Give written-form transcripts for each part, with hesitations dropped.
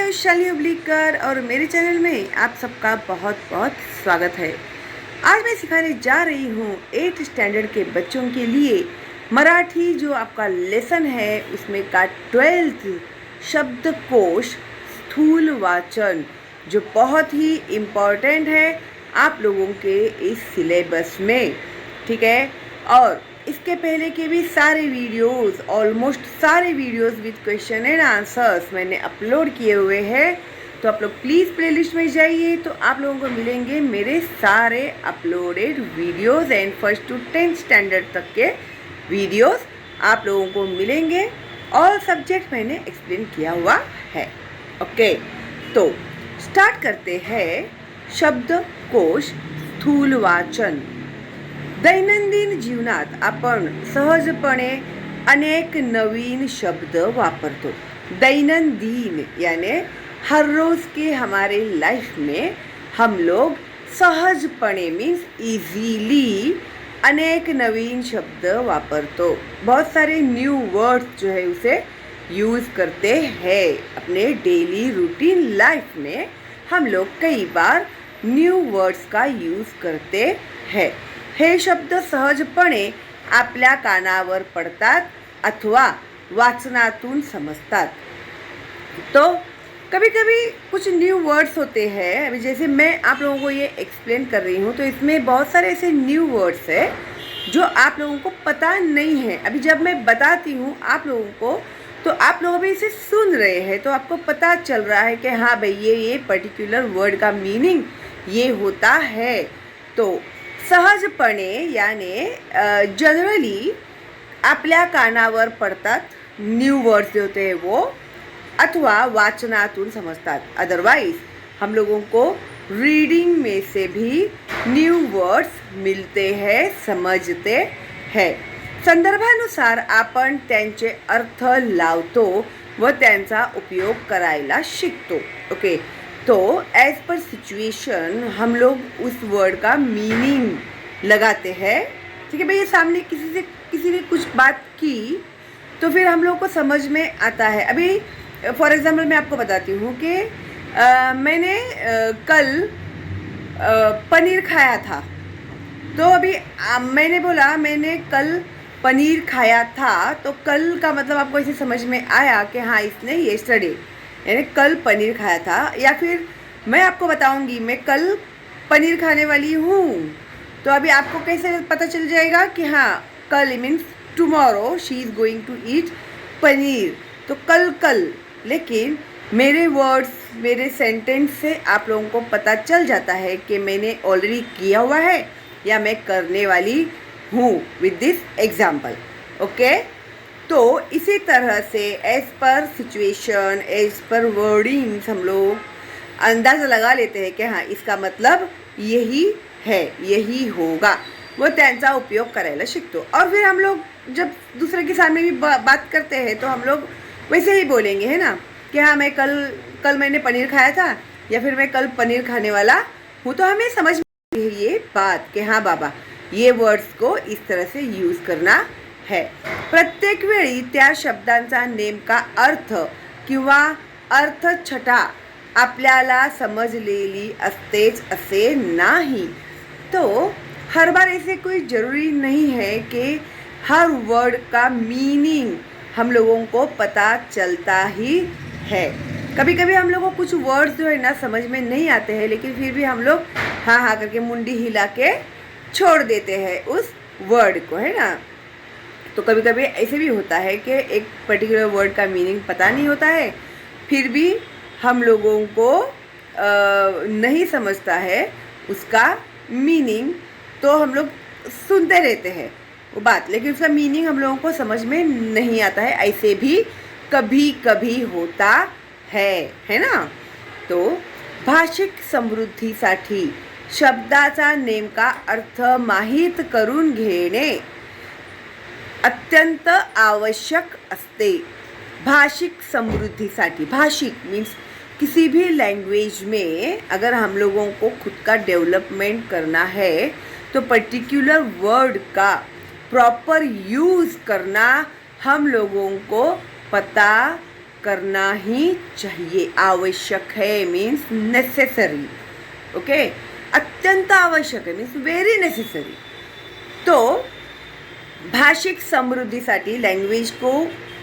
वैशाली उबलीकर और मेरे चैनल में आप सबका बहुत बहुत स्वागत है। आज मैं सिखाने जा रही हूँ 8th स्टैंडर्ड के बच्चों के लिए मराठी जो आपका लेसन है उसमें का 12th शब्दकोश स्थूल वाचन, जो बहुत ही इम्पॉर्टेंट है आप लोगों के इस सिलेबस में। ठीक है, और इसके पहले के भी सारे वीडियोस, ऑलमोस्ट सारे वीडियोस विद क्वेश्चन एंड आंसर्स मैंने अपलोड किए हुए हैं। तो आप लोग प्लीज़ प्लेलिस्ट में जाइए तो आप लोगों को मिलेंगे मेरे सारे uploaded videos end 1st to 10th standard तक के वीडियोस आप लोगों को मिलेंगे। ऑल सब्जेक्ट मैंने एक्सप्लेन किया हुआ है। ओके, तो स्टार्ट करते हैं। शब्दकोश स्थूल वाचन। दैनंदिन जीवनात आपण सहजपणे अनेक नवीन शब्द वापरतो। दैनंदिन यानी हर रोज़ के हमारे लाइफ में हम लोग सहजपणे मीन्स इजीली अनेक नवीन शब्द वापरतो। बहुत सारे न्यू वर्ड्स जो है उसे यूज़ करते हैं अपने डेली रूटीन लाइफ में। हम लोग कई बार न्यू वर्ड्स का यूज़ करते हैं। हे शब्द सहजपणे आपल्या कानावर पडतात अथवा वाचनातून समजतात। तो कभी कभी कुछ न्यू वर्ड्स होते हैं, अभी जैसे मैं आप लोगों को ये एक्सप्लेन कर रही हूँ तो इसमें बहुत सारे ऐसे न्यू वर्ड्स हैं जो आप लोगों को पता नहीं है। अभी जब मैं बताती हूँ आप लोगों को तो आप लोग अभी इसे सुन रहे हैं तो आपको पता चल रहा है कि हाँ भाई ये पर्टिकुलर वर्ड का मीनिंग ये होता है। तो सहजपणे याने जनरली आपल्या कानावर पडतात, न्यू वर्ड्स जो होते हैं वो, अथवा वाचनातून समजतात। अदरवाइज हम लोगों को रीडिंग में से भी न्यू वर्ड्स मिलते हैं, समझते हैं। संदर्भानुसार आपण त्यांचे अर्थ लावतो व त्यांचा उपयोग करायला शिकतो। ओके, तो एज पर सिचुएशन हम लोग उस वर्ड का मीनिंग लगाते हैं। ठीक है भाई, ये सामने किसी ने कुछ बात की तो फिर हम लोग को समझ में आता है। अभी फॉर एग्जांपल मैं आपको बताती हूँ कि मैंने कल पनीर खाया था। तो अभी मैंने बोला मैंने कल पनीर खाया था, तो कल का मतलब आपको इसे समझ में आया कि हाँ इसने येस्टरडे यानी कल पनीर खाया था। या फिर मैं आपको बताऊंगी मैं कल पनीर खाने वाली हूँ, तो अभी आपको कैसे पता चल जाएगा कि हाँ कल means tomorrow she is going to eat paneer. तो कल, लेकिन मेरे वर्ड्स, मेरे सेंटेंस से आप लोगों को पता चल जाता है कि मैंने ऑलरेडी किया हुआ है या मैं करने वाली हूँ विद दिस एग्जाम्पल। ओके, तो इसी तरह से as per situation, as per wordings हम लोग अंदाज़ा लगा लेते हैं कि हाँ इसका मतलब यही है, यही होगा, वो त्यांचा उपयोग करायला शिकतो। और फिर हम लोग जब दूसरे के सामने भी बात करते हैं तो हम लोग वैसे ही बोलेंगे, है ना, कि हाँ मैं कल मैंने पनीर खाया था या फिर मैं कल पनीर खाने वाला हूँ। तो हमें समझ में ये बात कि हाँ बाबा ये वर्ड्स को इस तरह से यूज़ करना है। प्रत्येक वेळी त्या शब्दांचा नेमका अर्थ किंवा अर्थछटा आपल्याला समजलेली असतेच असे नाही। तो हर बार ऐसे कोई ज़रूरी नहीं है कि हर वर्ड का मीनिंग हम लोगों को पता चलता ही है। कभी कभी हम लोगों को कुछ वर्ड्स जो है ना समझ में नहीं आते हैं, लेकिन फिर भी हम लोग हाँ हाँ करके मुंडी हिला के छोड़ देते हैं उस वर्ड को, है ना। तो कभी कभी ऐसे भी होता है कि एक पर्टिकुलर वर्ड का मीनिंग पता नहीं होता है, फिर भी हम लोगों को नहीं समझता है उसका मीनिंग, तो हम लोग सुनते रहते हैं वो बात, लेकिन उसका मीनिंग हम लोगों को समझ में नहीं आता है। ऐसे भी कभी कभी होता है ना। तो भाषिक समृद्धीसाठी शब्दाचा नेमका अर्थ माहीत करून घेणे अत्यंत आवश्यक असते। भाषिक समृद्धिसाठी, भाषिक मीन्स किसी भी लैंग्वेज में अगर हम लोगों को खुद का डेवलपमेंट करना है तो पर्टिकुलर वर्ड का प्रॉपर यूज़ करना हम लोगों को पता करना ही चाहिए। आवश्यक है मीन्स नेसेसरी, ओके, अत्यंत आवश्यक है मीन्स व्हेरी नेसेसरी। तो भाषिक समृद्धीसाठी लैंग्वेज को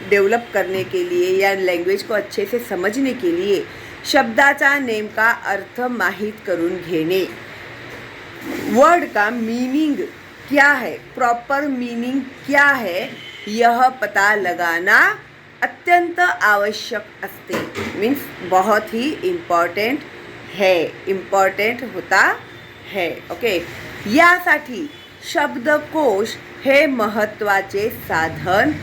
डेव्हलप करने के लिए या लैंग्वेज को अच्छे से समझने के लिए शब्दाचा नेमका अर्थ माहीत करून घेणे, वर्ड का मीनिंग क्या है, प्रॉपर मीनिंग क्या है, यह पता लगाना अत्यंत आवश्यक असते, मीन्स बहुत ही इम्पॉर्टंट है, इम्पॉर्टंट होता है, ओके। यासाठी शब्दकोश हे महत्त्वाचे साधन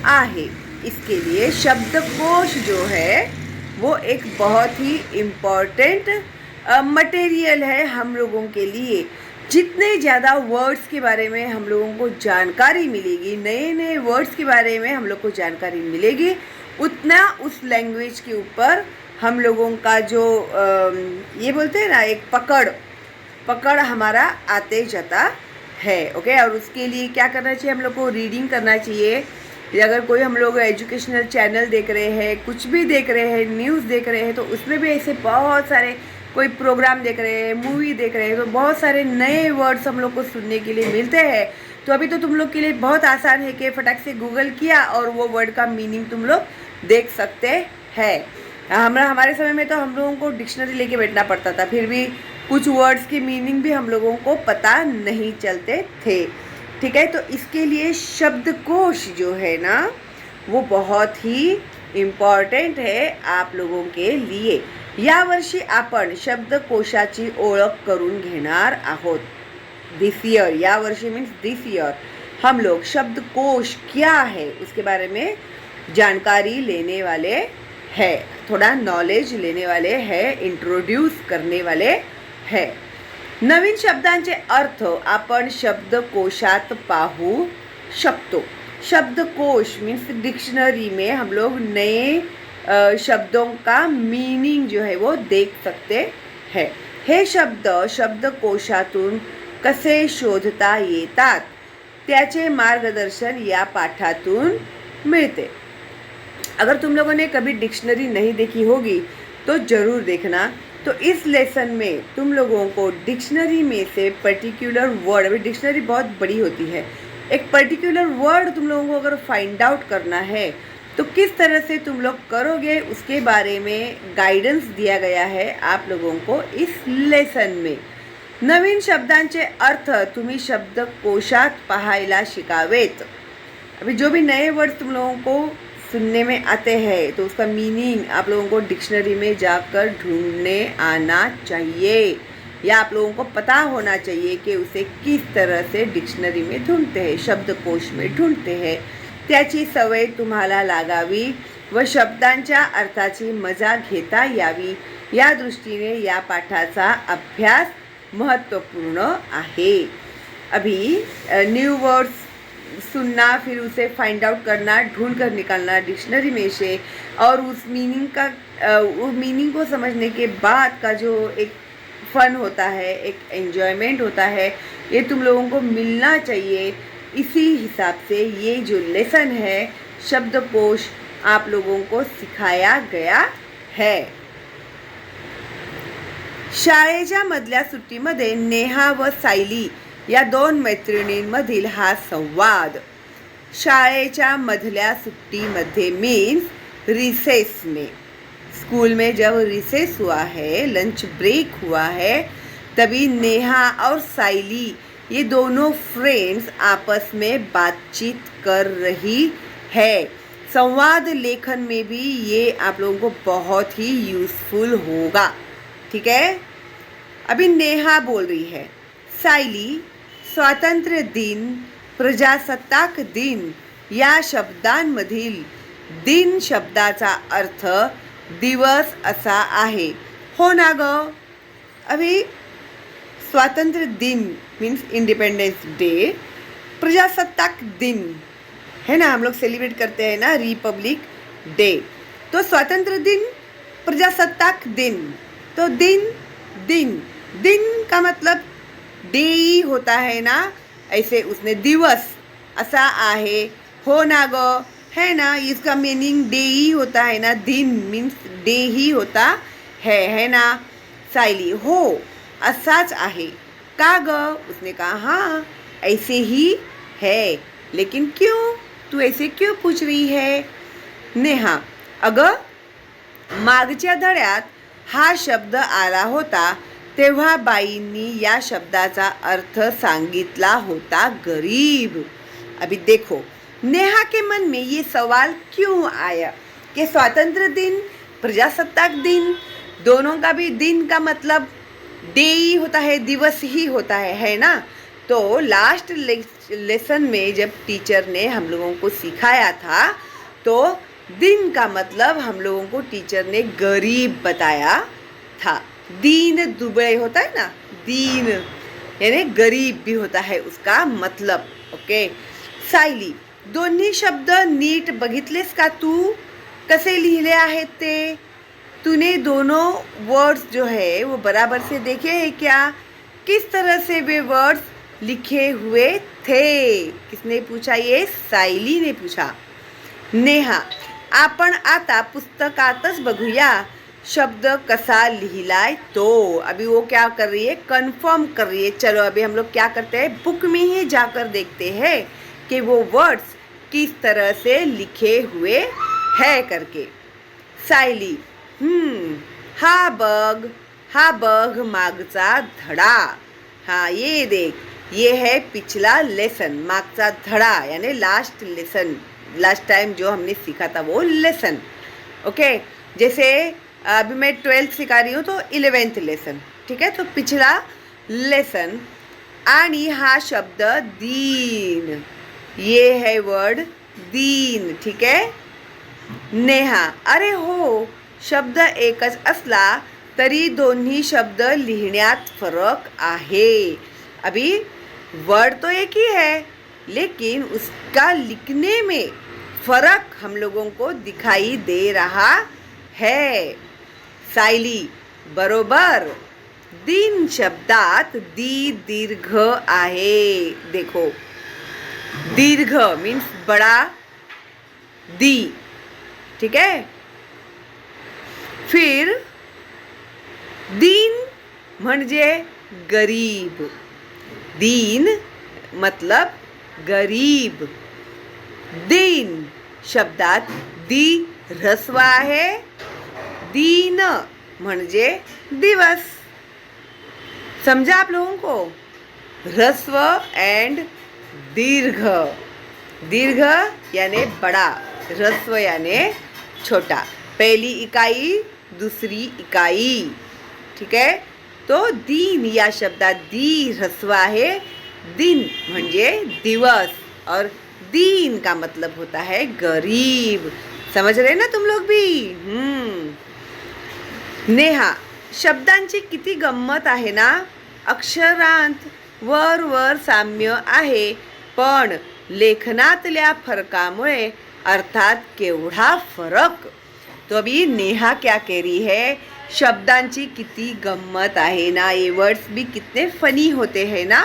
आहे। इसके लिए शब्दकोश जो है वो एक बहुत ही इम्पॉर्टेंट मटेरियल है हम लोगों के लिए। जितने ज़्यादा वर्ड्स के बारे में हम लोगों को जानकारी मिलेगी, नए नए वर्ड्स के बारे में हम लोग को जानकारी मिलेगी, उतना उस लैंग्वेज के ऊपर हम लोगों का जो ये बोलते हैं ना एक पकड़ हमारा आते जाता है, ओके। और उसके लिए क्या करना चाहिए, हम लोग को रीडिंग करना चाहिए। अगर कोई हम लोग एजुकेशनल चैनल देख रहे हैं, कुछ भी देख रहे हैं, न्यूज़ देख रहे हैं, तो उसमें भी ऐसे बहुत सारे, कोई प्रोग्राम देख रहे हैं, मूवी देख रहे हैं, तो बहुत सारे नए वर्ड्स हम लोग को सुनने के लिए मिलते हैं। तो अभी तो तुम लोग के लिए बहुत आसान है कि फटाक से गूगल किया और वो वर्ड का मीनिंग तुम लोग देख सकते हैं। हमारे समय में तो हम लोगों को डिक्शनरी लेके बैठना पड़ता था, फिर भी कुछ वर्ड्स के मीनिंग भी हम लोगों को पता नहीं चलते थे, ठीक है। तो इसके लिए शब्दकोश जो है ना वो बहुत ही इम्पॉर्टंट है आप लोगों के लिए। यावर्षी आपण शब्दकोशाची ओळख करून घेणार आहोत। दिस ईयर, यावर्षी मीन्स दिस ईयर, हम लोग शब्दकोश क्या है उसके बारे में जानकारी लेने वाले हैं, थोड़ा नॉलेज लेने वाले हैं, इंट्रोड्यूस करने वाले हैं। नवीन शब्दांचे अर्थ आपण शब्दकोशात पाहू शकतो। शब्दकोश मीन्स डिक्शनरी में हम लोग नए शब्दों का मीनिंग जो है वो देख सकते हैं। हे शब्द शब्दकोशातून कसे शोधता येतात त्याचे मार्गदर्शन या पाठातून मिलते। अगर तुम लोगों ने कभी डिक्शनरी नहीं देखी होगी तो ज़रूर देखना। तो इस लेसन में तुम लोगों को डिक्शनरी में से पर्टिकुलर वर्ड, अभी डिक्शनरी बहुत बड़ी होती है, एक पर्टिकुलर वर्ड तुम लोगों को अगर फाइंड आउट करना है तो किस तरह से तुम लोग करोगे उसके बारे में गाइडेंस दिया गया है आप लोगों को इस लेसन में। नवीन शब्दांचे अर्थ तुम्ही शब्दकोशात पाहायला शिकावेत। अभी जो भी नए वर्ड तुम लोगों को सुनने में आते हैं तो उसका मीनिंग आप लोगों को डिक्शनरी में जाकर ढूंढने आना चाहिए, या आप लोगों को पता होना चाहिए कि उसे किस तरह से डिक्शनरी में ढूंढते हैं, शब्दकोश में ढूंढते हैं। त्याची सवय तुम्हाला लागावी व शब्दांच्या अर्थाची मजा घेता यावी या दृष्टीने या पाठाचा अभ्यास महत्त्वपूर्ण आहे। अभी न्यू वर्ड्स सुनना, फिर उसे फाइंड आउट करना, ढूंढ कर निकालना डिक्शनरी में से, और उस मीनिंग को समझने के बाद का जो एक फन होता है, एक एन्जॉयमेंट होता है, ये तुम लोगों को मिलना चाहिए। इसी हिसाब से ये जो लेसन है शब्दकोश आप लोगों को सिखाया गया है। शाळेच्या मधल्या सुट्टीमध्ये नेहा व सायली या दोन मैत्रिणींमधील हा संवाद। शाळेच्या मधल्या सुट्टीमध्ये मीन्स रिसेस में, स्कूल में जब रिसेस हुआ है, लंच ब्रेक हुआ है, तभी नेहा और सायली ये दोनों फ्रेंड्स आपस में बातचीत कर रही है। संवाद लेखन में भी ये आप लोगों को बहुत ही यूज़फुल होगा, ठीक है। अभी नेहा बोल रही है, सायली स्वातंत्र्य दिन, प्रजासत्ताक दिन या शब्दांमधील दिन शब्दाचा अर्थ दिवस असा आहे, हो ना ग। अभी स्वातंत्र्य दिन मीन्स इंडिपेंडेंस डे, प्रजासत्ताक दिन है ना, हम लोग सेलिब्रेट करते हैं ना रिपब्लिक डे, तो स्वतंत्र दिन, प्रजासत्ताक दिन, तो दिन दिन दिन का मतलब डे होता है ना, ऐसे उसने दिवस असा आहे, हो ना ग, है ना, इसका मीनिंग डे ही होता है ना, दिन मीन्स डे ही होता है ना। सायली, हो असाच आहे। का ग? उसने कहा हाँ ऐसे ही है। लेकिन क्यों? तू ऐसे क्यों पूछ रही है? नेहा, अगं मागच्या धड्यात हा शब्द आला होता तेव्हा बाईंनी या शब्दाचा अर्थ सांगितला होता गरीब। अभी देखो नेहा के मन में ये सवाल क्यों आया कि स्वतंत्र दिन, प्रजासत्ताक दिन, दोनों का भी दिन का मतलब डे ही होता है, दिवस ही होता है ना। तो लास्ट लेसन में जब टीचर ने हम लोगों को सिखाया था तो दिन का मतलब हम लोगों को टीचर ने गरीब बताया था। दीन दुबळे होता है ना, दीन यानी गरीब भी होता है उसका मतलब। ओके सायली, दोन्ही शब्द नीट बघितलेस का तू कसे लिहिले आहेत ते? तूने दोनों वर्ड्स जो है वो बराबर से देखे हैं क्या? किस तरह से वे वर्ड्स लिखे हुए थे? किसने पूछा? ये सायली ने पूछा। नेहा, आपण आता पुस्तकातच बघूया शब्द कसा लिहिलाय तो। अभी वो क्या कर रही है? कंफर्म कर रही है। चलो अभी हम लोग क्या करते हैं, बुक में ही जाकर देखते हैं कि वो वर्ड्स किस तरह से लिखे हुए है करके। सायली, हा बघ मागचा धडा। हाँ ये देख, ये है पिछला लेसन, मागचा धडा यानी लास्ट लेसन, लास्ट टाइम जो हमने सीखा था वो लेसन। ओके, जैसे अभी मैं 12th सिखा रही हूँ तो 11th लेसन, ठीक है। तो पिछला लेसन आणि हा शब्द दीन, ये है वर्ड दीन, ठीक है। नेहा, अरे हो शब्द एकच असला तरी दोन्ही शब्द लिहिण्यात फरक आहे। अभी वर्ड तो एक ही है लेकिन उसका लिखने में फर्क हम लोगों को दिखाई दे रहा है। सायली, बरोबर। दिन शब्दात दी दीर्घ आहे। देखो दीर्घ मीन्स बड़ा दी, ठीक है। फिर दीन म्हणजे गरीब, दीन मतलब गरीब। दिन शब्दात दी ह्रस्व आहे, दीन म्हणजे दिवस। समझा आप लोगों को? ह्रस्व एंड दीर्घ, दीर्घ यानी बड़ा, ह्रस्व यानी छोटा। पहली इकाई दूसरी इकाई, ठीक है। तो दिन या शब्दात दी ह्रस्व आहे, दिन म्हणजे दिवस और दीन का मतलब होता है गरीब। समझ रहे ना तुम लोग भी? नेहा, शब्दांची किती गंमत आहे ना, अक्षरांत वर वर साम्य आहे पण लेखनातल्या फरकामुळे अर्थात केवढा फरक। तो अभी नेहा क्या कह रही है, शब्दांची किती गंमत आहे ना, ये वर्ड्स भी कितने फनी होते हैं ना।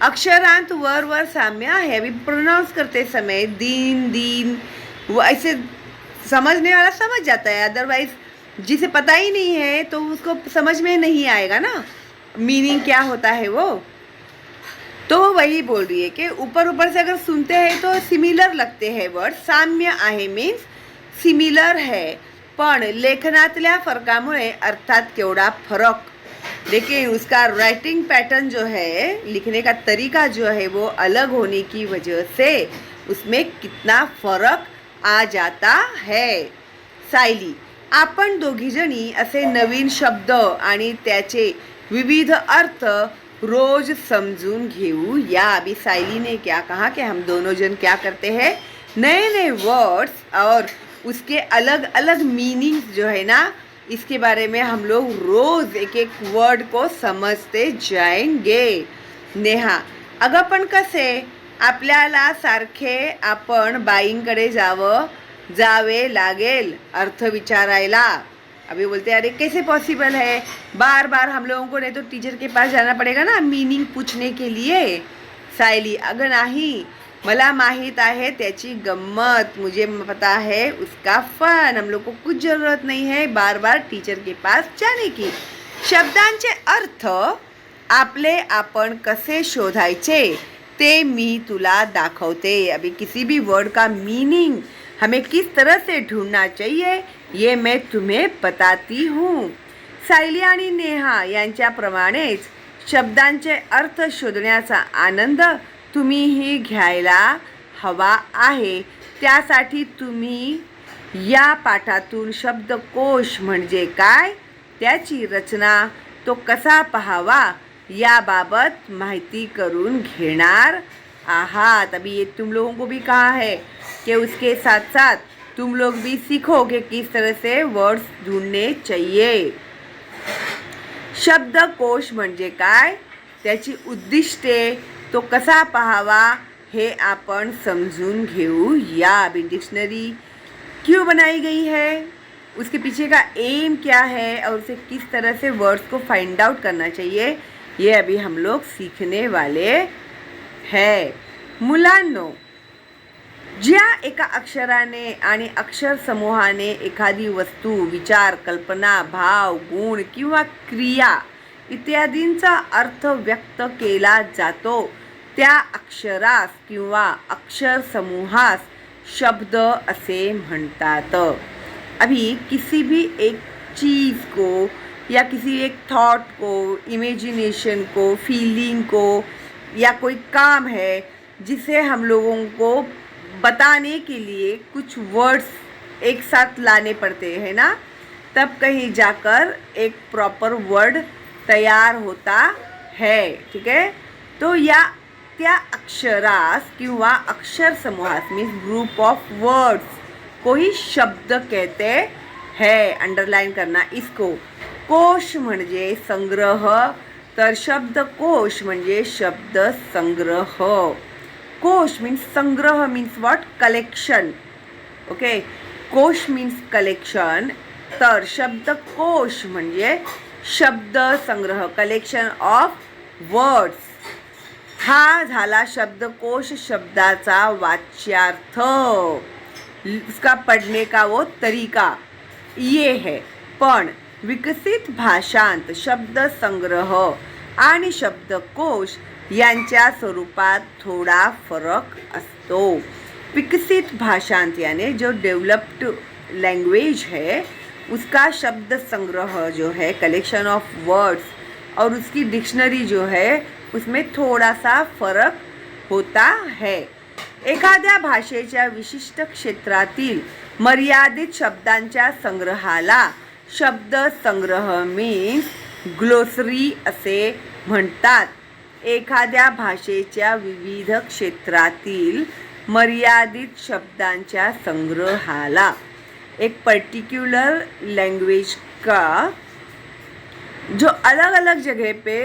अक्षरांत वर वर साम्य है, अभी प्रोनाउंस करते समय दीन दीन, वो ऐसे समझने वाला समझ जाता है, अदरवाइज जिसे पता ही नहीं है तो उसको समझ में नहीं आएगा ना मीनिंग क्या होता है वो। तो वही बोल रही है कि ऊपर ऊपर से अगर सुनते हैं तो सिमिलर लगते हैं वर्ड, साम्य आहे मीन्स सिमिलर है, पण लेखनातल्या फरकामुळे अर्थात केवढा फरक। लेकिन उसका राइटिंग पैटर्न जो है, लिखने का तरीका जो है वो अलग होने की वजह से उसमें कितना फरक आ जाता है। सायली, आपण दोघीजणी असे नवीन शब्द आणि त्याचे विविध अर्थ रोज समझून घेऊ या। अभी सायली ने क्या कहा कि हम दोनों जन क्या करते हैं, नए नए वर्ड्स और उसके अलग अलग मीनिंग्स जो है ना, इसके बारे में हम लोग रोज एक एक वर्ड को समजते जाएंगे। नेहा, अगं पण कसे, आपल्याला सारखे आपण बाईंकडे जावे लागेल अर्थ विचारायला। अभी बोलते हैं अरे कैसे पॉसिबल है, बार बार हम लोगों को नहीं तो टीचर के पास जाना पड़ेगा ना मीनिंग पूछने के लिए। सायली, अगं नाही, मला माहित आहे त्याची गम्मत, मुझे पता है उसका फन. हम लोग को कुछ जरूरत नहीं है बार बार टीचर के पास जाने की. शब्दांचे अर्थ आपले आपण कसे शोधायचे ते मी तुला दाखवते. अभी किसी भी वर्ड का मीनिंग हमें किस तरह से ढूंढना चाहिए ये मैं तुम्हें बताती हूँ. सायली आणि नेहा यांच्याप्रमाणेच शब्दांचे अर्थ शोधण्याचा आनंद तुम्हीही घ्यायला हवा आहे. त्यासाठी तुम्ही या पाठातून शब्दकोश म्हणजे काय, त्याची रचना, तो कसा पाहावा याबाबत माहिती करून घेणार आहात. अभी ये तुम लोगों को भी कहा है कि उसके साथ साथ तुम लोग भी सीखो कि किस तरह से वर्ड्स ढूंढने चाहिए. शब्दकोश म्हणजे काय, त्याची उद्दिष्टे, तो कसा पाहावा हे आपण समझून घेऊ या. अभी डिक्शनरी क्यों बनाई गई है, उसके पीछे का एम क्या है और उसे किस तरह से वर्ड्स को फाइंड आउट करना चाहिए ये अभी हम लोग सीखने वाले हैं. मुलांनो, ज्या एका अक्षराने आणि अक्षर समूहाने एखादी वस्तू, विचार, कल्पना, भाव, गुण किंवा क्रिया इत्यादींचा अर्थ व्यक्त केला जातो त्या अक्षरास किंवा अक्षर समूहास शब्द असे म्हणतात. अभी किसी भी एक चीज़ को या किसी एक थॉट को, इमेजिनेशन को, फीलिंग को या कोई काम है जिसे हम लोगों को बताने के लिए कुछ वर्ड्स एक साथ लाने पड़ते हैं ना, तब कहीं जाकर एक प्रॉपर वर्ड तयार होता है. ठीक है. तो या त्या अक्षरास किंवा अक्षर समूहास मीन्स ग्रुप ऑफ वर्ड्स को ही शब्द कहते हैं. अंडरलाइन करना इसको. कोश म्हणजे संग्रह, तर शब्दकोश म्हणजे शब्द संग्रह. कोश मीन्स संग्रह मीन्स व्हॉट, कलेक्शन. ओके. कोश मीन्स कलेक्शन, तर शब्दकोश म्हणजे शब्द संग्रह, कलेक्शन ऑफ वर्ड्स. हा झाला शब्दकोश शब्दाचा वाच्यार्थ. उसका पढ़ने का वो तरीका ये है. पण विकसित भाषांत शब्द संग्रह आणि शब्दकोश यांच्या स्वरूपात थोडा फरक असतो. विकसित भाषांत यानी जो डेवलप्ड लैंग्वेज है उसका शब्द संग्रह जो है, कलेक्शन ऑफ वर्ड्स, और उसकी डिक्शनरी जो है उसमें थोड़ा सा फरक होता है. एखाद्या भाषेच्या विशिष्ट क्षेत्रातील मर्यादित शब्दांच्या संग्रहाला शब्द संग्रह मीन्स ग्लोसरी असे म्हणतात. एखाद्या भाषेच्या विविध क्षेत्रातील मर्यादित शब्दांच्या संग्रहाला एक पर्टिकुलर लैंग्वेज का जो अलग अलग जगह पे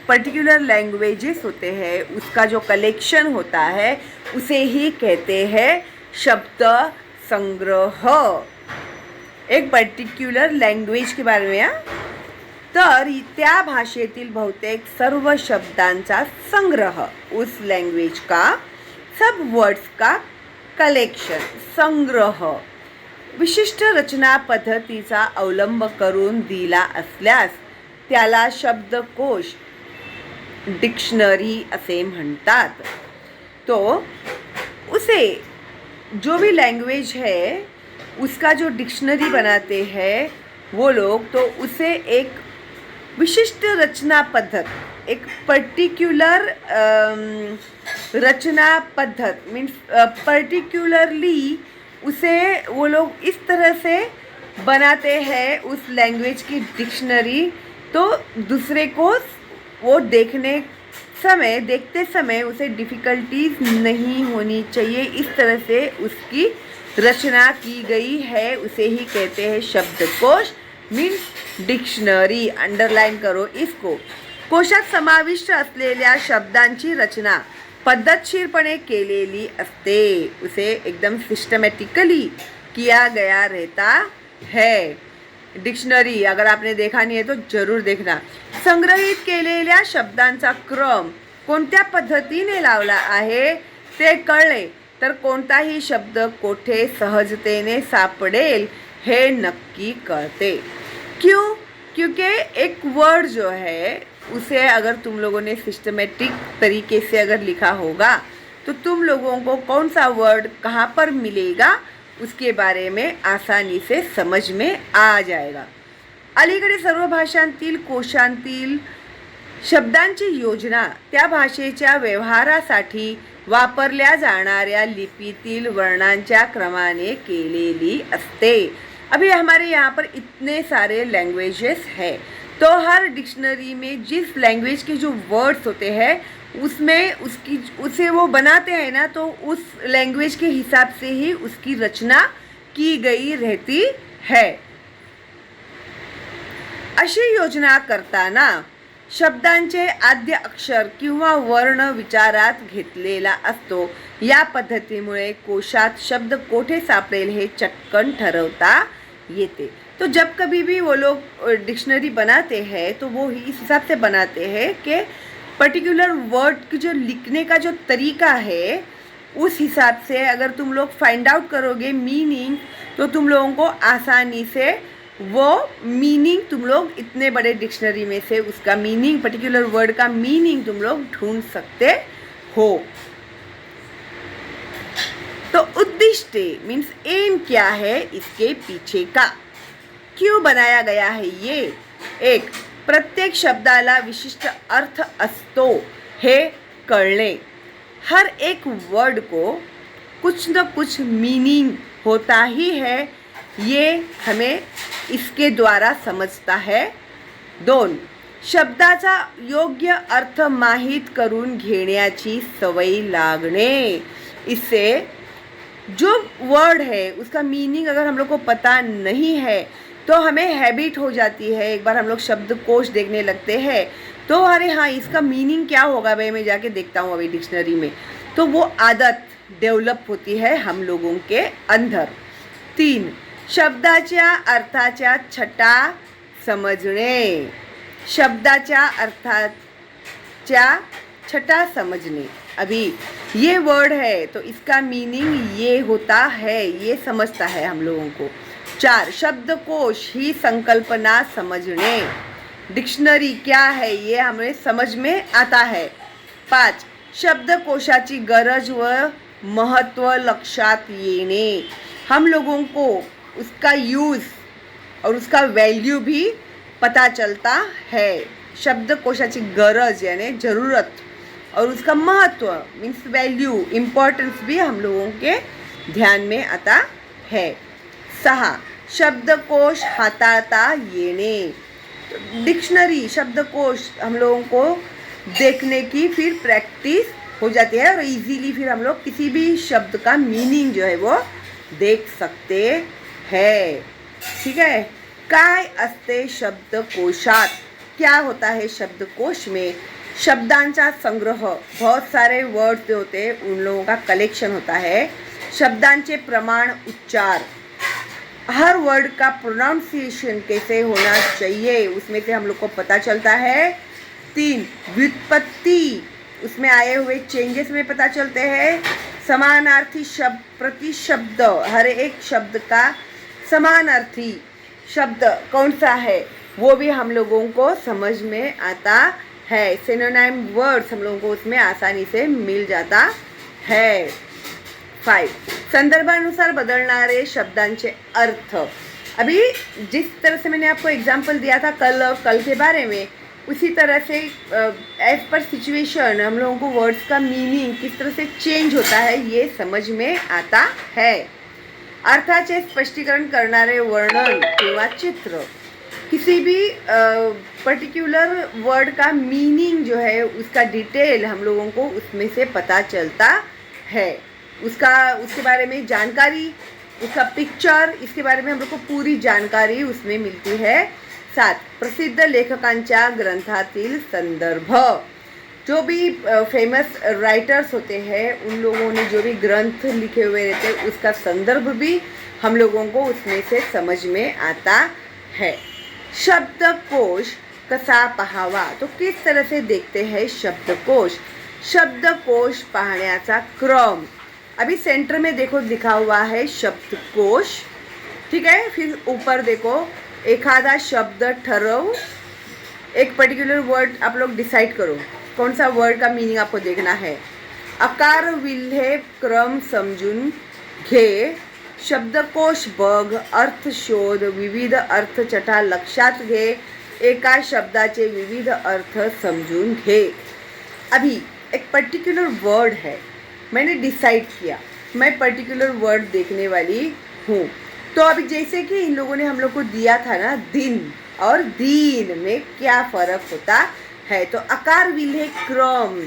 पर्टिकुलर लैंग्वेजेस होते हैं उसका जो कलेक्शन होता है उसे ही कहते हैं शब्द संग्रह. एक पर्टिक्युलर लँग्वेज के बारे में. तर त्या भाषेतील बहुतेक सर्व शब्दांचा संग्रह, उस लैंग्वेज का सब वर्ड्स का कलेक्शन, संग्रह विशिष्ट रचना पद्धतीचा अवलंब करून दिला असल्यास त्याला शब्दकोश, डिक्शनरी असे म्हणतात. तो उसे जो भी लैंग्वेज है उसका जो डिक्शनरी बनाते हैं वो लोग, तो उसे एक विशिष्ट रचना पद्धत, एक पर्टिक्युलर रचना पद्धत मीन्स पर्टिकुलरली उसे वो लोग इस तरह से बनाते हैं उस लैंग्वेज की डिक्शनरी, तो दूसरे को वो देखते समय उसे डिफ़िकल्टीज नहीं होनी चाहिए. इस तरह से उसकी रचना की गई है, उसे ही कहते हैं शब्दकोश मीन्स डिक्शनरी. अंडरलाइन करो इसको. कोशात समाविष्ट असलेल्या शब्दांची रचना पद्धतशीरपणे केलेली असते. उसे एकदम सिस्टमॅटिकली किया गया रहता है. डिक्शनरी अगर आपने देखा नहीं है तो जरूर देखना. संग्रहित केलेल्या शब्दांचा क्रम कोणत्या पद्धतीने लावला आहे ते कळले तर कोणताही शब्द कोठे सहजतेने सापडेल हे नक्की कळते। क्यों? क्योंकि एक वर्ड जो है उसे अगर तुम लोगों ने सिस्टमेटिक तरीके से अगर लिखा होगा तो तुम लोगों को कौन सा वर्ड कहाँ पर मिलेगा उसके बारे में आसानी से समझ में आ जाएगा। अलीकडे सर्व भाषांतील कोशांतील शब्दांची योजना त्या भाषेच्या व्यवहारासाठी वापरल्या जाणाऱ्या लिपीतील वर्णांच्या क्रमाने केलेली असते। अभी हमारे यहाँ पर इतने सारे लैंग्वेजेस हैं, तो हर डिक्शनरी में जिस लैंग्वेज के जो वर्ड्स होते हैं उसमें उसे वो बनाते हैं ना, तो उस लैंग्वेज के हिसाब से ही उसकी रचना की गई रहती है। अशी योजना करताना शब्दांचे आद्य अक्षर किंवा वर्ण विचारात घेतलेला असतो। या पद्धतीमुळे कोशात शब्द कोठे सापडेल हे चटकन ठरवता येते। तो जब कभी भी वो लोग डिक्शनरी बनाते हैं तो वो इस हिसाब से बनाते हैं कि पर्टिकुलर वर्ड की जो लिखने का जो तरीका है उस हिसाब से अगर तुम लोग फाइंड आउट करोगे मीनिंग तो तुम लोगों को आसानी से वो मीनिंग तुम लोग इतने बड़े डिक्शनरी में से उसका मीनिंग, पर्टिकुलर वर्ड का मीनिंग तुम लोग ढूंढ सकते हो। तो उद्दिष्ट मीन्स एम क्या है इसके पीछे का, क्यों बनाया गया है ये। एक, प्रत्येक शब्दाला विशिष्ट अर्थ असतो हे कळणे। हर एक वर्ड को कुछ न कुछ मीनिंग होता ही है, ये हमें इसके द्वारा समजता है। 2, शब्दाचा योग्य अर्थ माहीत करून घेण्याची सवय लागणे। इससे जो वर्ड है उसका मीनिंग अगर हम लोग को पता नहीं है तो हमें हैबिट हो जाती है। एक बार हम लोग शब्दकोश देखने लगते हैं तो अरे हाँ इसका मीनिंग क्या होगा भाई, मैं जाके देखता हूँ अभी डिक्शनरी में, तो वो आदत डेवलप होती है हम लोगों के अंदर। 3, शब्दाच्या अर्थाच्या छटा समझणे। शब्दाच्या अर्थाच्या छटा समझणे। अभी ये वर्ड है तो इसका मीनिंग ये होता है, ये समझता है हम लोगों को। 4, शब्दकोश ही संकल्पना समझणे। डिक्शनरी क्या है ये हमें समझ में आता है। 5, शब्दकोशाची गरज व महत्व लक्षात येणे। हम लोगों को उसका यूज़ और उसका वैल्यू भी पता चलता है। शब्दकोशाची गरज यानी ज़रूरत और उसका महत्व मीन्स वैल्यू, इम्पोर्टेंस भी हम लोगों के ध्यान में आता है। 6, शब्दकोश हाताळता येणे। डिक्शनरी, शब्दकोश हम लोगों को देखने की फिर प्रैक्टिस हो जाती है और इजीली फिर हम लोग किसी भी शब्द का मीनिंग जो है वो देख सकते हैं। ठीक है। काय असते शब्दकोशात? क्या होता है शब्दकोश में? शब्दांचा संग्रह, बहुत सारे वर्ड्स जो होते हैं उन लोगों का कलेक्शन होता है। शब्दांचे प्रमाण, उच्चार, हर वर्ड का प्रोनाउंसिएशन कैसे होना चाहिए उसमें से हम लोग को पता चलता है। 3, व्युत्पत्ति, उसमें आए हुए चेंजेस में पता चलते हैं। समानार्थी शब्द, प्रति शब्द, हर एक शब्द का समानार्थी शब्द कौन सा है वो भी हम लोगों को समझ में आता है। सिनोनिम वर्ड्स हम लोगों को उसमें आसानी से मिल जाता है। 5, संदर्भानुसार बदलणारे शब्दांचे अर्थ। अभी जिस तरह से मैंने आपको एग्जाम्पल दिया था कल के बारे में, उसी तरह से एज पर सिचुएशन हम लोगों को वर्ड्स का मीनिंग किस तरह से चेंज होता है ये समझ में आता है। अर्थाचे स्पष्टीकरण करणारे वर्णन किंवा चित्र, किसी भी पर्टिकुलर वर्ड का मीनिंग जो है उसका डिटेल हम लोगों को उसमें से पता चलता है। उसके बारे में जानकारी, उसका पिक्चर, इसके बारे में हम लोग को पूरी जानकारी उसमें मिलती है। 7, प्रसिद्ध लेखकांच्या ग्रंथातील संदर्भ, जो भी फेमस राइटर्स होते हैं उन लोगों ने जो भी ग्रंथ लिखे हुए रहते हैं उसका संदर्भ भी हम लोगों को उसमें से समझ में आता है। शब्दकोश कसा पहावा, तो किस तरह से देखते हैं शब्दकोश। शब्दकोश पाहण्याचा क्रम। अभी सेंटर में देखो लिखा हुआ है शब्दकोश, ठीक है। फिर ऊपर देखो एखादा शब्द ठरव, एक पर्टिकुलर वर्ड आप लोग डिसाइड करो कौन सा वर्ड का मीनिंग आपको देखना है। आकार विल्हे क्रम समजून घे, शब्दकोश बघ, अर्थ शोध, विविध अर्थचटा लक्षात घे, एका शब्दाचे विविध अर्थ समजून घे। अभी एक पर्टिकुलर वर्ड है, मैंने डिसाइड किया मैं पर्टिकुलर वर्ड देखने वाली हूँ। तो अभी जैसे कि इन लोगों ने हम लोग को दिया था ना दिन और दीन में क्या फ़र्क होता है। तो आकार विल्हे क्रम,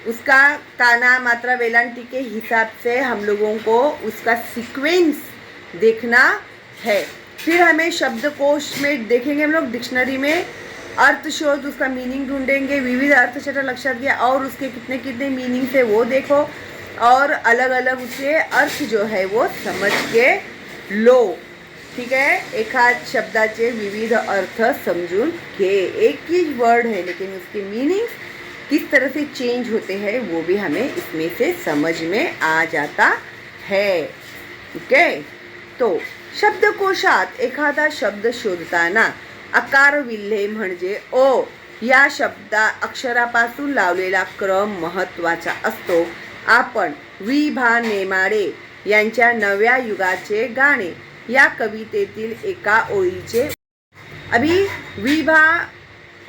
उसका काना मात्रा वेलांटी के हिसाब से हम लोगों को उसका सीक्वेंस देखना है। फिर हमें शब्दकोश में देखेंगे हम लोग, डिक्शनरी में अर्थ शोध, उसका मीनिंग ढूंढेंगे, विविध अर्थचटा लक्षात घ्या और उसके कितने कितने मीनिंग है वो देखो, और अलग अलग उसके अर्थ जो है वो समझ के लो, ठीक है। एखाद शब्दाचे विविध अर्थ समजून घे, एक ही वर्ड है लेकिन उसके मीनिंग किस तरह से चेंज होते हैं वो भी हमें इसमें से समझ में आ जाता है, ओके। तो शब्दकोशात एखादा शब्द शोधताना आकार विल्हे म्हणजे ओ या शब्दा अक्षरापासून लावलेला क्रम महत्त्वाचा असतो। आपण वि भा नेमाडे यांच्या नव्या युगाचे गाणे या कवितेतील एका ओळीचे, अभी वि भा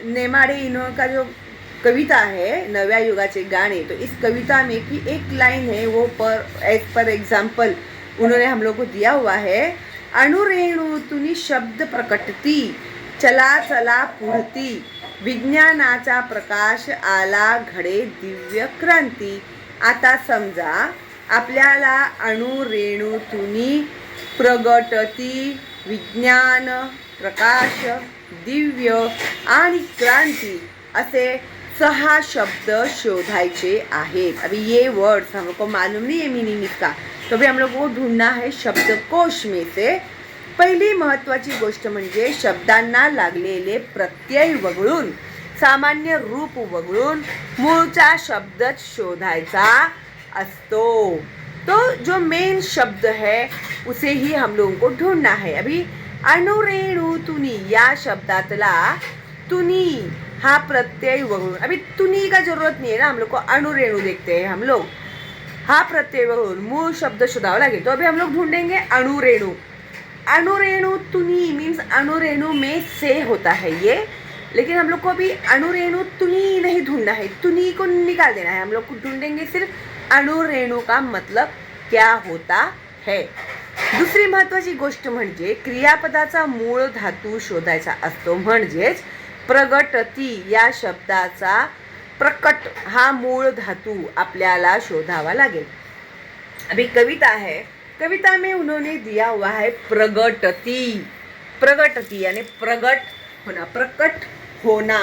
नेमाडे इन्हों जो कविता है नव्या युगाचे गाने, तो इस कविता में की एक लाइन है वो पर एग्जाम्पल उन्होंने हम लोग को दिया हुआ है। अणुरेणूतुनी शब्द प्रकटती, चला चला पुढती, विज्ञानाचा प्रकाश आला घडे दिव्य क्रांती। आता समजा आपल्याला अणुरेणूतुनी प्रगटती, विज्ञान, प्रकाश, दिव्य आणि क्रांती असे 6 शब्द शोधायचे आहेत। अभी ये वर्ड्स हम लोग को मालूम नहीं है मीनिंग इसका, तो भी हम लोग को ढूंढना है शब्दकोश में से। पहिली महत्त्वाची गोष्ट म्हणजे शब्दांना लागलेले प्रत्यय वगळून, सामान्य रूप वगळून मूळचा शब्दच शोधायचा असतो। तो जो मेन शब्द है उसे ही हम लोगों को ढूंढना है। अभी अणुरेणूतुनी या शब्दातला तुनी हा प्रत्यय वगळून, अभी तुनी का जरूरत नहीं है ना, हम लोग को अणुरेणु देखते हैं हम लोग, हा प्रत्यय वगळून मूळ शब्द शोधावा लागेल। तो अभी हम लोग ढूंढेंगे अणुरेणु। अणुरेणु तुनी मीन्स अणुरेणु में से होता है ये, लेकिन हम लोग को अभी अणुरेणु तुनी नहीं ढूंढना है, तुनी को निकाल देना है। हम लोग को ढूंढेंगे सिर्फ अणुरेणु का मतलब क्या होता है। दुसरी महत्त्वाची गोष्ट म्हणजे क्रियापदाचा मूळ धातू शोधायचा असतो, म्हणजेच प्रगटती या शब्दाचा प्रकट हा मूळ धातु आपल्याला शोधावा लागेल। अभी कविता है, कविता में उन्होंने दिया हुआ है प्रगटती, प्रगटती यानी प्रगट होना, प्रकट होना,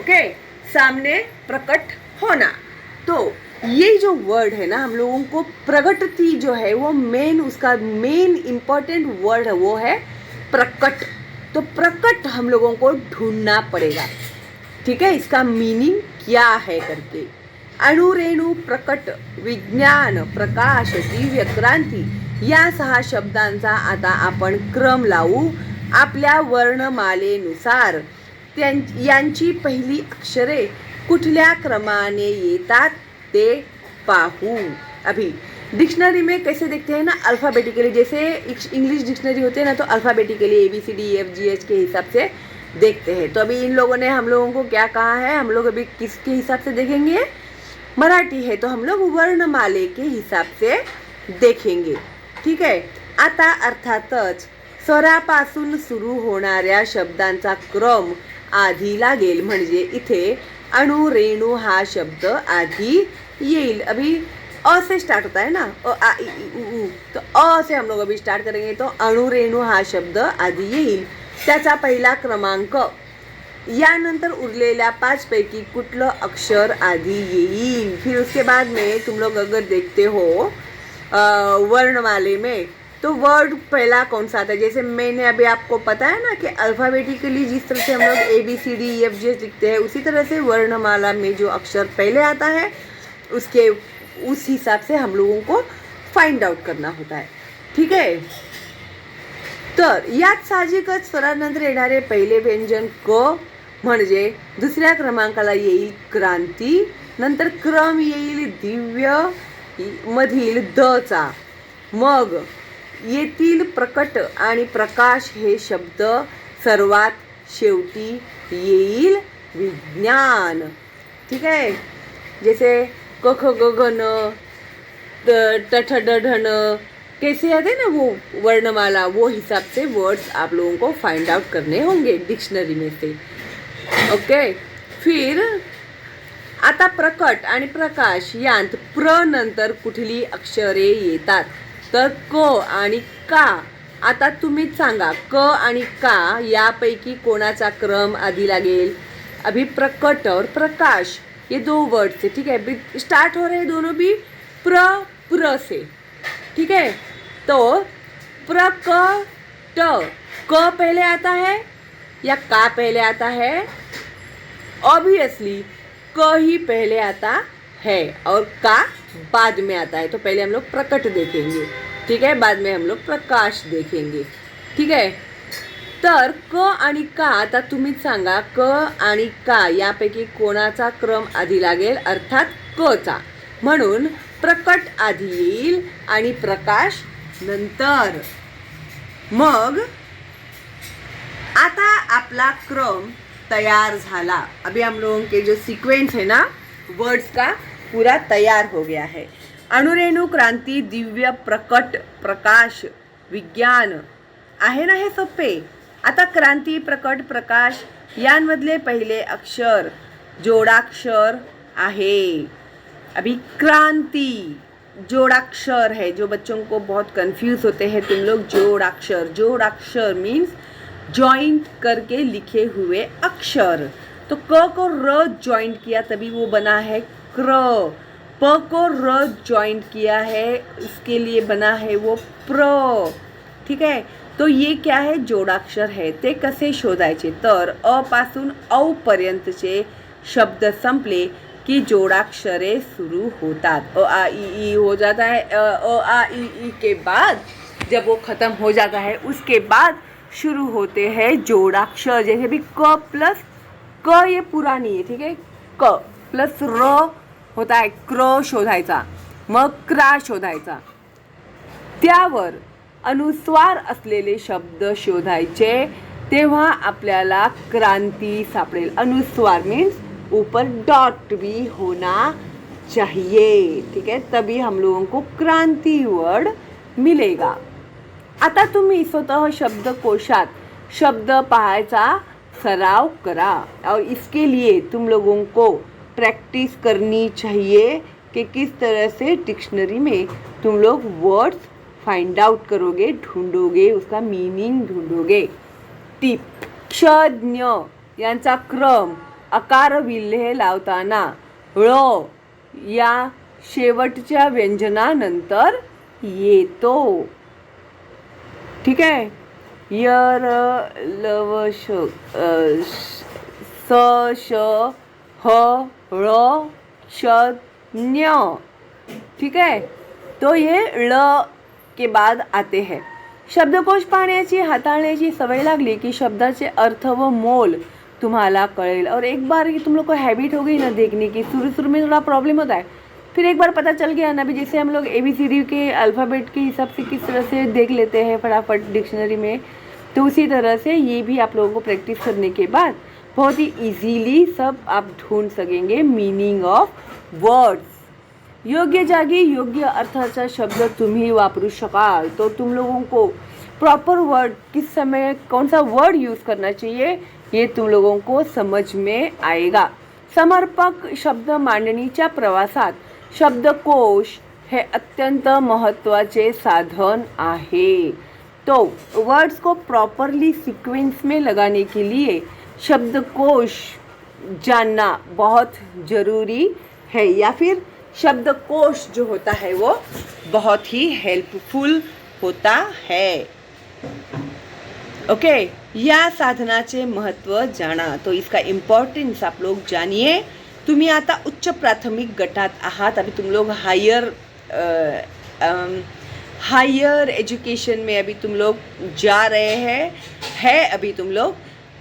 ओके, सामने प्रकट होना। तो ये जो वर्ड है ना, हम लोगों को प्रगटती जो है वो मेन, उसका मेन इम्पॉर्टेंट वर्ड है वो है प्रकट। तो प्रकट हम लोगों को ढूंढना पड़ेगा, ठीक है, इसका मीनिंग क्या है करके। अणुरेणु, प्रकट, विज्ञान, प्रकाश, दिव्य, क्रांती या 6 शब्दांचा आता आपण क्रम लावू। आपल्या वर्णमालेनुसार यांची पहिली अक्षरे कुठल्या क्रमाने येतात ते पाहू। अभी डिक्शनरी में कैसे देखते हैं ना, अल्फ़ाबेटिकली, जैसे इंग्लिश डिक्शनरी होते हैं ना, तो अल्फ़ाबेटिकली ABCDEFGH के हिसाब से देखते हैं। तो अभी इन लोगों ने हम लोगों को क्या कहा है, हम लोग अभी किसके हिसाब से देखेंगे, मराठी है तो हम लोग वर्णमाले के हिसाब से देखेंगे, ठीक है। आता अर्थातच स्वरापासून सुरू होणाऱ्या शब्दांचा क्रम आधी लागेल, म्हणजे इथे अणुरेणु हा शब्द आधी येईल। अभी अ से स्टार्ट होता है ना, अ आ इ उ, तो अ से हम लोग अभी स्टार्ट करेंगे, तो अणुरेणु हा शब्द आधी येईल, त्याचा पहिला क्रमांक। यानंतर उरलेल्या 5 पैकी कुठलं अक्षर आधी येईल। फिर उसके बाद में तुम लोग अगर देखते हो वर्णमाले में, तो वर्ड पहला कौन सा आता है? जैसे मैंने अभी आपको पता है ना कि अल्फ़ाबेटिकली जिस तरह से हम लोग ABCDEFG लिखते हैं, उसी तरह से वर्णमाला में जो अक्षर पहले आता है उसके उस हिसाब से हम लोगों को फाइंड आउट करना होता है. ठीक आहे. तर यात साहजिकच स्वरानंतर येणारे पहिले व्यंजन क म्हणजे दुसऱ्या क्रमांकाला येईल क्रांती, नंतर क्रम येईल दिव्य मधील दचा, मग येथील प्रकट आणि प्रकाश हे शब्द सर्वात शेवटी येईल विज्ञान. ठीक आहे. जैसे क ख ग घ न ट ठ ड ढ न कैसे आते ना वो वर्णमाला, वो हिसाब से वर्ड्स आप लोगों को फाइंड आउट करने होंगे डिक्शनरी में से. ओके. फिर आता प्रकट आणि प्रकाश यांत प्र नंतर कुठली अक्षरे येतात? तर क आणि का. आता तुम्हीच सांगा, क आणि का यापैकी कोणाचा क्रम आधी लागेल? अभी प्रकट और प्रकाश ये दो वर्ड से. ठीक है. स्टार्ट हो रहे दोनों भी प्र से. ठीक है. तो प्रकट, क पहले आता है या का पहले आता है? ऑब्वियसली क ही पहले आता है और का बाद में आता है. तो पहले हम लोग प्रकट देखेंगे. ठीक है. बाद में हम लोग प्रकाश देखेंगे. ठीक है. तर क आणि का, आता तुम्हीच सांगा, क आणि का यापैकी कोणाचा क्रम आधी लागेल? अर्थात क चा. म्हणून प्रकट आधी येईल आणि प्रकाश नंतर. मग आता आपला क्रम तैयार झाला. अभी हम लोगों के जो सीक्वेंस है ना वर्ड्स का पूरा तैयार हो गया है. अणुरेणू, क्रांती, दिव्य, प्रकट, प्रकाश, विज्ञान आहे ना हे सोपे. आता क्रांती, प्रकट, प्रकाश यांमधले पहिले अक्षर जोडाक्षर आहे. अभी क्रांती जोड़ाक्षर है. जो बच्चों को बहुत कंफ्यूज होते हैं तुम लोग, जोड़ाक्षर मीन्स जॉइंट करके लिखे हुए अक्षर. तो क को र जॉइंट किया तभी वो बना है क्र. प को र जॉइंट किया है इसके लिए बना है वो प्र. ठीक आहे. तो ये क्या है? जोडाक्षर है. ते कसे शोधायचे? तर अ पासून औ पर्यंतचे शब्द संपले की जोड़ाक्षरे शुरू होतात. अ आ इ ई हो जाता है. अ आ इ ई के बाद जब वो ख़त्म हो जाता है उसके बाद शुरू होते हैं जोड़ाक्षर. जैसे भी क प्लस क ये पूरा नहीं है. ठीक है. क प्लस र होता है क्र शोधायचा, मग क्रा शोधायचा. त्यावर अनुस्वार असलेले शब्द शोधायचे. तेव्हा आपल्याला क्रांती सापडेल. अनुस्वार मीन्स ऊपर डॉट भी होना चाहिए. ठीक है. तभी हम लोगों को क्रांति वर्ड मिलेगा. आता तुम्ही स्वतः शब्दकोशात शब्द पहायचा सराव करा और इसके लिए तुम लोगों को प्रैक्टिस करनी चाहिए कि किस तरह से डिक्शनरी में तुम लोग वर्ड्स फाइंड आउट करोगे, ढूंढोगे, उसका मीनिंग ढूंढोगे. टिप. क्ष ज्ञ यांचा क्रम अकार विल्हे लावताना ळ या शेवटच्या व्यंजनानंतर येतो. ठीक आहे. य र ल व श स श ह ळ श ञ. ठीक है. तो ये ळ के बाद आते हैं. शब्दकोश पाहण्याची, हाताळण्याची सवय लागली की शब्दाचे अर्थ व मोल तुम्हाला कळेल. और एक बार तुम लोग को हैबिट हो गई ना देखने की, शुरू में थोड़ा प्रॉब्लम होता है, फिर एक बार पता चल गया ना, भी जैसे हम लोग ABCD के अल्फ़ाबेट के हिसाब से किस तरह से देख लेते हैं फटाफट डिक्शनरी में, तो उसी तरह से ये भी आप लोगों को प्रैक्टिस करने के बाद बहुत ही इजीली सब आप ढूंढ सकेंगे मीनिंग ऑफ वर्ड्स. योग्य जागी योग्य अर्थाचा शब्द तुम्ही वापरू शकाल. तो तुम लोगों को प्रॉपर वर्ड किस समय कौन सा वर्ड यूज़ करना चाहिए ये तुम लोगों को समझ में आएगा. समर्पक शब्द मांडणीच्या प्रवासात शब्दकोश हे अत्यंत महत्त्वाचे साधन आहे. तो वर्ड्स को प्रॉपरली सीक्वेंस में लगाने के लिए शब्दकोश जानना बहुत ज़रूरी है, या फिर शब्दकोश जो होता है वो बहुत ही हेल्पफुल होता है. ओके, या साधनाचे महत्त्व जाणा. तो इसका इम्पॉर्टन्स आप लोग जानिए. तुम्ही आता उच्च प्राथमिक गटात आहात. अभी तुम लोग हायर एजुकेशन में अभी तुम लोग जा रहे हैं अभी तुम लोग.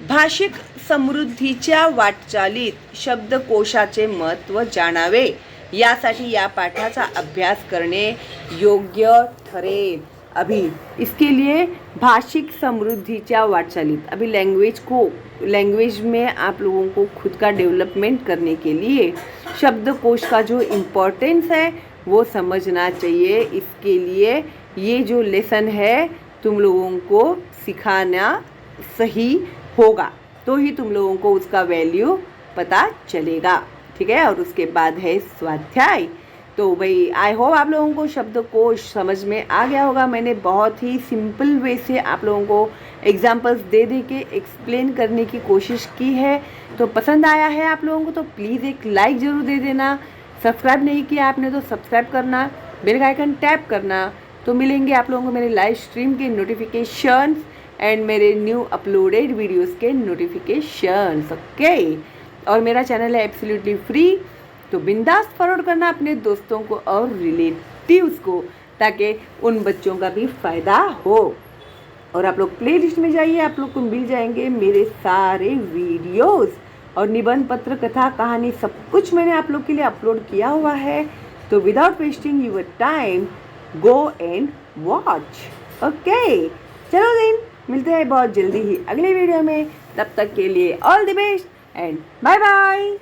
भाषिक समृद्धीच्या वाटचालीत शब्दकोशाचे महत्त्व जाणावे यासाठी या पाठाचा अभ्यास करणे योग्य ठरेल. अभी इसके लिए भाषिक समृद्धीच्या वाटचालीत, अभी लैंग्वेज में आप लोगों को खुद का डेवलपमेंट करने के लिए शब्दकोश का जो इम्पोर्टेंस है वो समझना चाहिए. इसके लिए ये जो लेसन है तुम लोगों को सिखाना सही होगा, तो ही तुम लोगों को उसका वैल्यू पता चलेगा. ठीक है. और उसके बाद है स्वाध्याय. तो भाई आई होप आप लोगों को शब्दकोश समझ में आ गया होगा. मैंने बहुत ही सिंपल वे से आप लोगों को एग्जाम्पल्स दे के एक्सप्लेन करने की कोशिश की है. तो पसंद आया है आप लोगों को तो प्लीज़ एक लाइक ज़रूर दे देना. सब्सक्राइब नहीं किया आपने तो सब्सक्राइब करना, बेल आइकन टैप करना. तो मिलेंगे आप लोगों को मेरे लाइव स्ट्रीम के नोटिफिकेशंस एंड मेरे न्यू अपलोडेड वीडियोस के नोटिफिकेशंस. ओके. और मेरा चैनल है एब्सोल्युटली फ्री, तो बिंदास फॉरवर्ड करना अपने दोस्तों को और रिलेटिव्स को, ताकि उन बच्चों का भी फ़ायदा हो. और आप लोग प्लेलिस्ट में जाइए, आप लोग को मिल जाएंगे मेरे सारे वीडियोस और निबंध, पत्र, कथा, कहानी सब कुछ मैंने आप लोग के लिए अपलोड किया हुआ है. तो without wasting your time go and watch. Okay, चलो देन मिलते हैं बहुत जल्दी ही अगले वीडियो में. तब तक के लिए all the best and bye bye.